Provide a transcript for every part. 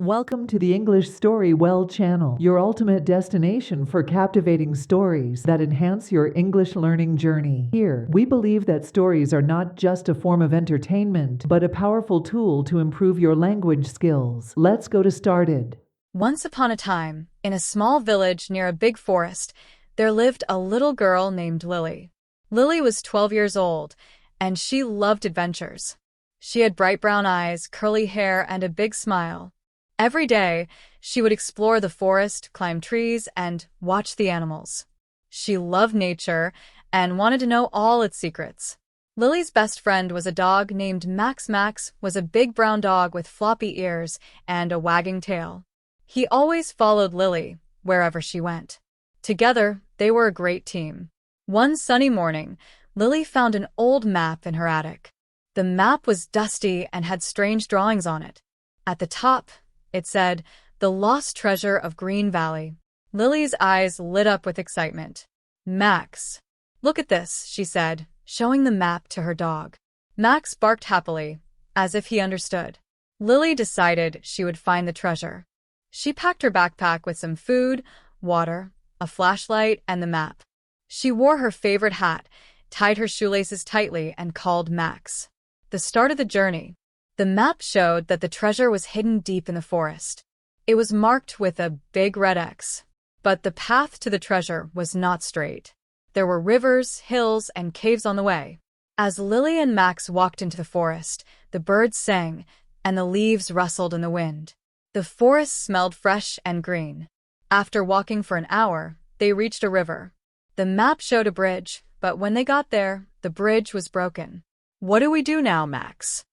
Welcome to the Englishstorywell channel, your ultimate destination for captivating stories that enhance your English learning journey. Here, we believe that stories are not just a form of entertainment, but a powerful tool to improve your language skills. Let's go to started. Once upon a time, in a small village near a big forest, there lived a little girl named Lily. Lily was 12 years old, and she loved adventures. She had bright brown eyes, curly hair, and a big smile. Every day, she would explore the forest, climb trees, and watch the animals. She loved nature and wanted to know all its secrets. Lily's best friend was a dog named Max. Max was a big brown dog with floppy ears and a wagging tail. He always followed Lily wherever she went. Together, they were a great team. One sunny morning, Lily found an old map in her attic. The map was dusty and had strange drawings on it. At the top, it said, "The Lost Treasure of Green Valley." Lily's eyes lit up with excitement. "Max, look at this," she said, showing the map to her dog. Max barked happily, as if he understood. Lily decided she would find the treasure. She packed her backpack with some food, water, a flashlight, and the map. She wore her favorite hat, tied her shoelaces tightly, and called Max. The start of the journey. The map showed that the treasure was hidden deep in the forest. It was marked with a big red X. But the path to the treasure was not straight. There were rivers, hills, and caves on the way. As Lily and Max walked into the forest, the birds sang, and the leaves rustled in the wind. The forest smelled fresh and green. After walking for an hour, they reached a river. The map showed a bridge, but when they got there, the bridge was broken. "What do we do now, Max?"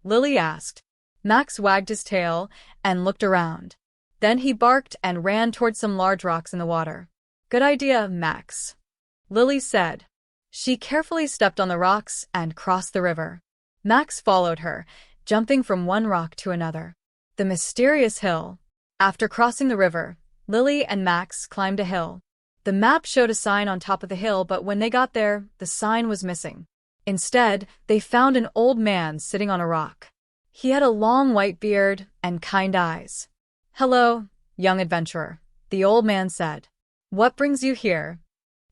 Lily asked. Max wagged his tail and looked around. Then he barked and ran toward some large rocks in the water. "Good idea, Max," Lily said. She carefully stepped on the rocks and crossed the river. Max followed her, jumping from one rock to another. The mysterious hill. After crossing the river, Lily and Max climbed a hill. The map showed a sign on top of the hill, but when they got there, the sign was missing. Instead, they found an old man sitting on a rock. He had a long white beard and kind eyes. "Hello, young adventurer," the old man said. "What brings you here?"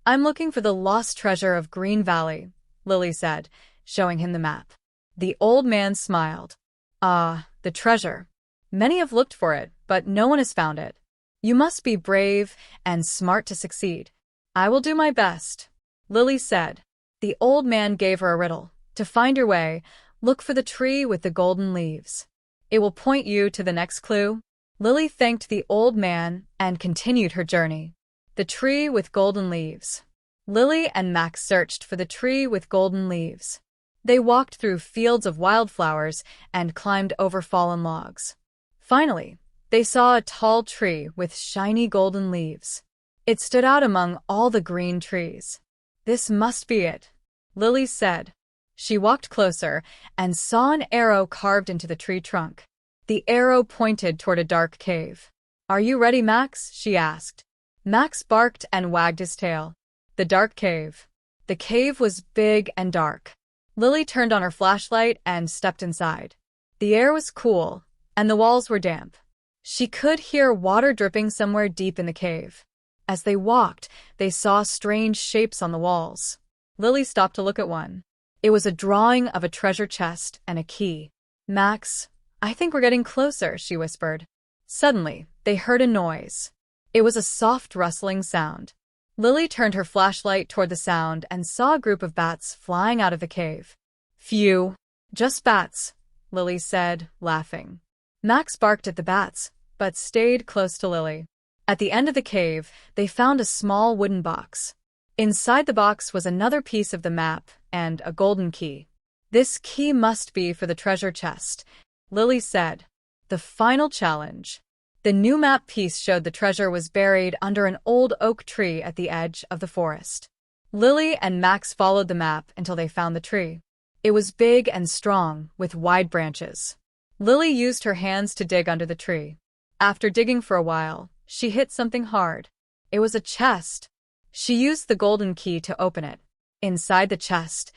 "I'm looking for the lost treasure of Green Valley," Lily said, showing him the map. The old man smiled. "Ah, the treasure. Many have looked for it, but no one has found it. You must be brave and smart to succeed." "I will do my best," Lily said. The old man gave her a riddle. "To find your way, look for the tree with the golden leaves. It will point you to the next clue." Lily thanked the old man and continued her journey. The tree with golden leaves. Lily and Max searched for the tree with golden leaves. They walked through fields of wildflowers and climbed over fallen logs. Finally, they saw a tall tree with shiny golden leaves. It stood out among all the green trees. "This must be it," Lily said. She walked closer and saw an arrow carved into the tree trunk. The arrow pointed toward a dark cave. "Are you ready, Max?" she asked. Max barked and wagged his tail. The dark cave. The cave was big and dark. Lily turned on her flashlight and stepped inside. The air was cool, and the walls were damp. She could hear water dripping somewhere deep in the cave. As they walked, they saw strange shapes on the walls. Lily stopped to look at one. It was a drawing of a treasure chest and a key. "Max, I think we're getting closer," she whispered. Suddenly, they heard a noise. It was a soft rustling sound. Lily turned her flashlight toward the sound and saw a group of bats flying out of the cave. "Phew, just bats," Lily said, laughing. Max barked at the bats, but stayed close to Lily. At the end of the cave, they found a small wooden box. Inside the box was another piece of the map and a golden key. "This key must be for the treasure chest," Lily said. The final challenge. The new map piece showed the treasure was buried under an old oak tree at the edge of the forest. Lily and Max followed the map until they found the tree. It was big and strong, with wide branches. Lily used her hands to dig under the tree. After digging for a while, she hit something hard. It was a chest. She used the golden key to open it. Inside the chest,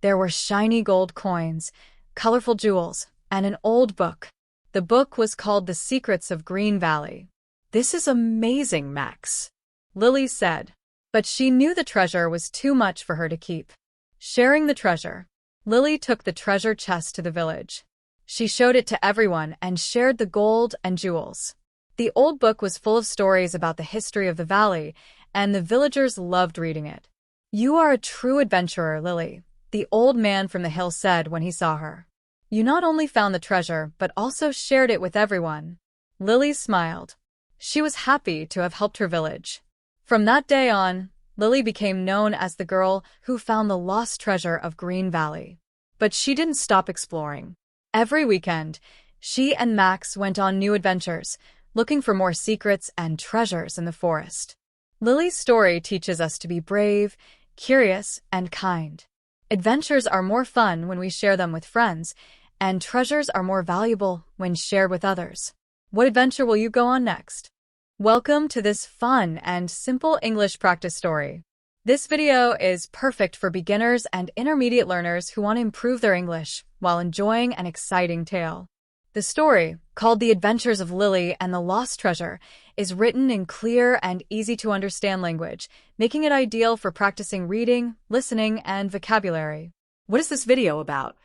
there were shiny gold coins, colorful jewels, and an old book. The book was called The Secrets of Green Valley. "This is amazing, Max," Lily said. But she knew the treasure was too much for her to keep. Sharing the treasure. Lily took the treasure chest to the village. She showed it to everyone and shared the gold and jewels. The old book was full of stories about the history of the valley, and the villagers loved reading it. "You are a true adventurer, Lily," the old man from the hill said when he saw her. "You not only found the treasure, but also shared it with everyone." Lily smiled. She was happy to have helped her village. From that day on, Lily became known as the girl who found the lost treasure of Green Valley. But she didn't stop exploring. Every weekend, she and Max went on new adventures, looking for more secrets and treasures in the forest. Lily's story teaches us to be brave, curious, and kind. Adventures are more fun when we share them with friends, and treasures are more valuable when shared with others. What adventure will you go on next? Welcome to this fun and simple English practice story. This video is perfect for beginners and intermediate learners who want to improve their English while enjoying an exciting tale. The story, called The Adventures of Lily and the Lost Treasure, is written in clear and easy-to-understand language, making it ideal for practicing reading, listening, and vocabulary. What is this video about?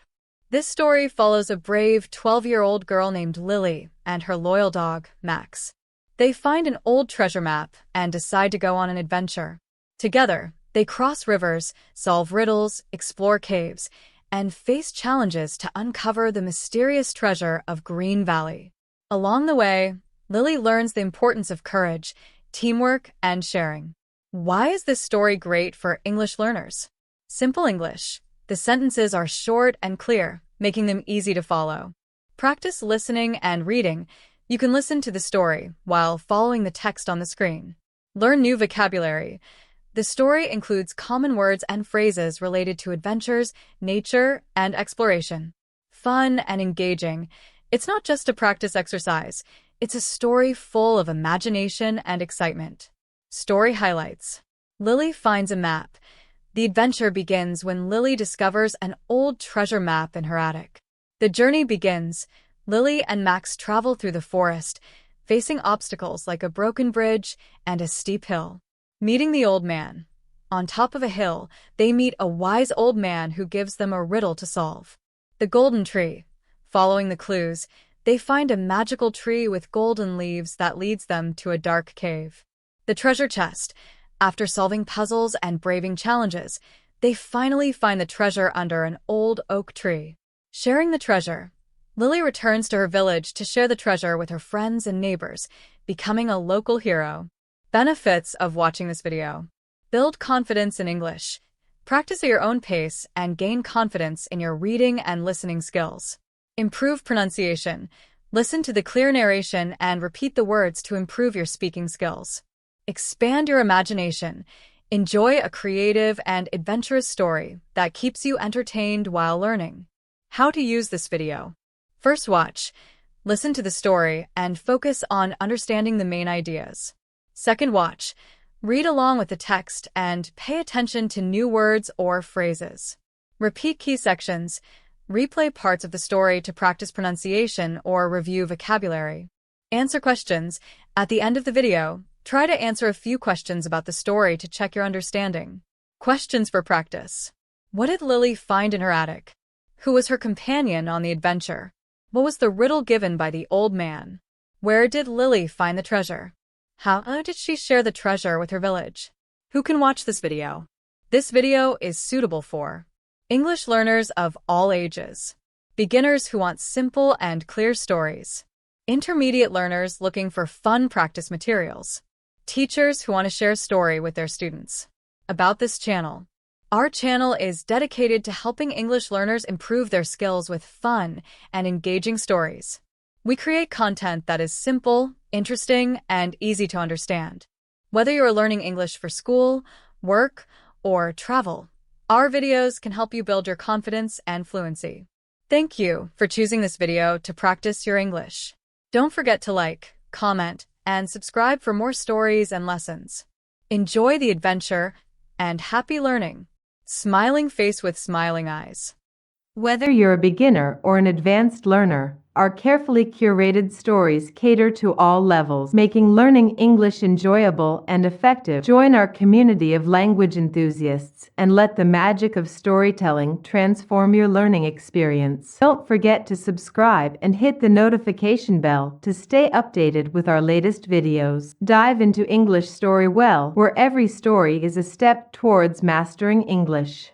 This story follows a brave 12-year-old girl named Lily and her loyal dog, Max. They find an old treasure map and decide to go on an adventure. Together, they cross rivers, solve riddles, explore caves, and face challenges to uncover the mysterious treasure of Green Valley. Along the way, Lily learns the importance of courage, teamwork, and sharing. Why is this story great for English learners? Simple English. The sentences are short and clear, making them easy to follow. Practice listening and reading. You can listen to the story while following the text on the screen. Learn new vocabulary. The story includes common words and phrases related to adventures, nature, and exploration. Fun and engaging. It's not just a practice exercise. It's a story full of imagination and excitement. Story highlights. Lily finds a map. The adventure begins when Lily discovers an old treasure map in her attic. The journey begins. Lily and Max travel through the forest, facing obstacles like a broken bridge and a steep hill. Meeting the old man. On top of a hill, they meet a wise old man who gives them a riddle to solve. The golden tree. Following the clues, they find a magical tree with golden leaves that leads them to a dark cave. The treasure chest. After solving puzzles and braving challenges, they finally find the treasure under an old oak tree. Sharing the treasure. Lily returns to her village to share the treasure with her friends and neighbors, becoming a local hero. Benefits of watching this video. Build confidence in English. Practice at your own pace and gain confidence in your reading and listening skills. Improve pronunciation. Listen to the clear narration and repeat the words to improve your speaking skills. Expand your imagination. Enjoy a creative and adventurous story that keeps you entertained while learning. How to use this video. First, watch, listen to the story, and focus on understanding the main ideas. Second, watch, read along with the text, and pay attention to new words or phrases. Repeat key sections. Replay parts of the story to practice pronunciation or review vocabulary. Answer questions. At the end of the video, try to answer a few questions about the story to check your understanding. Questions for practice. What did Lily find in her attic? Who was her companion on the adventure? What was the riddle given by the old man? Where did Lily find the treasure? How did she share the treasure with her village? Who can watch this video? This video is suitable for English learners of all ages, beginners who want simple and clear stories, intermediate learners looking for fun practice materials, teachers who want to share a story with their students. About this channel. Our channel is dedicated to helping English learners improve their skills with fun and engaging stories. We create content that is simple, interesting, and easy to understand. Whether you are learning English for school, work, or travel, our videos can help you build your confidence and fluency. Thank you for choosing this video to practice your English. Don't forget to like, comment, and subscribe for more stories and lessons. Enjoy the adventure and happy learning. Smiling face with smiling eyes. Whether you're a beginner or an advanced learner, our carefully curated stories cater to all levels, making learning English enjoyable and effective. Join our community of language enthusiasts and let the magic of storytelling transform your learning experience. Don't forget to subscribe and hit the notification bell to stay updated with our latest videos. Dive into English Story Well, where every story is a step towards mastering English.